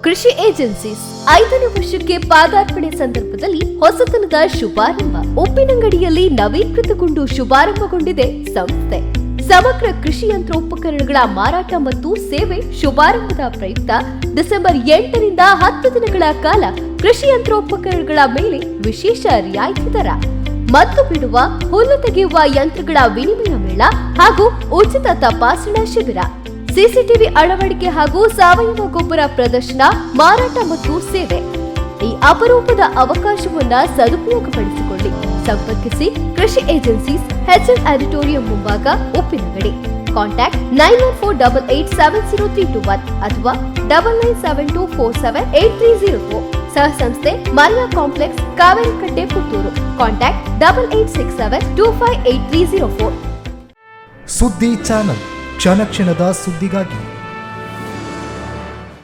ಕೃಷಿ ಏಜೆನ್ಸೀಸ್ 5ನೇ ವರ್ಷಕ್ಕೆ ಪಾದಾರ್ಪಣೆ ಸಂದರ್ಭದಲ್ಲಿ ಹೊಸತನದ ಶುಭಾರಂಭ. ಉಪ್ಪಿನಂಗಡಿಯಲ್ಲಿ ನವೀಕೃತಗೊಂಡು ಶುಭಾರಂಭಗೊಂಡಿದೆ ಸಂಸ್ಥೆ. ಸಮಗ್ರ ಕೃಷಿ ಯಂತ್ರೋಪಕರಣಗಳ ಮಾರಾಟ ಮತ್ತು ಸೇವೆ ಶುಭಾರಂಭದ ಪ್ರಯುಕ್ತ ಡಿಸೆಂಬರ್ 8ರಿಂದ 10 ದಿನಗಳ ಕಾಲ ಕೃಷಿ ಯಂತ್ರೋಪಕರಣಗಳ ಮೇಲೆ ವಿಶೇಷ ರಿಯಾಯಿತಿ ದರ, ಮತ್ತು ಬಿಡುವ, ಹುಲ್ಲು ತೆಗೆಯುವ ಯಂತ್ರಗಳ ವಿನಿಮಯ ಮೇಳ ಹಾಗೂ ಉಚಿತ ತಪಾಸಣಾ ಶಿಬಿರ, ಸಿಸಿಟಿವಿ ಅಳವಡಿಕೆ ಹಾಗೂ ಸಾವಯವ ಗೊಬ್ಬರ ಪ್ರದರ್ಶನ, ಮಾರಾಟ ಮತ್ತು ಸೇವೆ. ಈ ಅಪರೂಪದ ಅವಕಾಶವನ್ನ ಸದುಪಯೋಗಪಡಿಸಿಕೊಳ್ಳಿ. ಸಂಪರ್ಕಿಸಿ ಕೃಷಿ ಏಜೆನ್ಸೀಸ್, ಹೆಚ್ಎಲ್ ಆಡಿಟೋರಿಯಂ ಮುಂಭಾಗ, ಉಪ್ಪಿನಂಗಡಿ. ಕಾಂಟ್ಯಾಕ್ಟ್ 9148870321 ಅಥವಾ 9972478304. ಸಹ ಸಂಸ್ಥೆ ಮರಿಯಾ ಕಾಂಪ್ಲೆಕ್ಸ್, ಕಾವೇರಿಕಟ್ಟೆ, ಪುತ್ತೂರು. ಕಾಂಟ್ಯಾಕ್ಟ್ 8867258304. ಸುದ್ದಿ ಚಾನಲ್, ಕ್ಷಣ ಕ್ಷಣದ ಸುದ್ದಿಗಾಗಿ.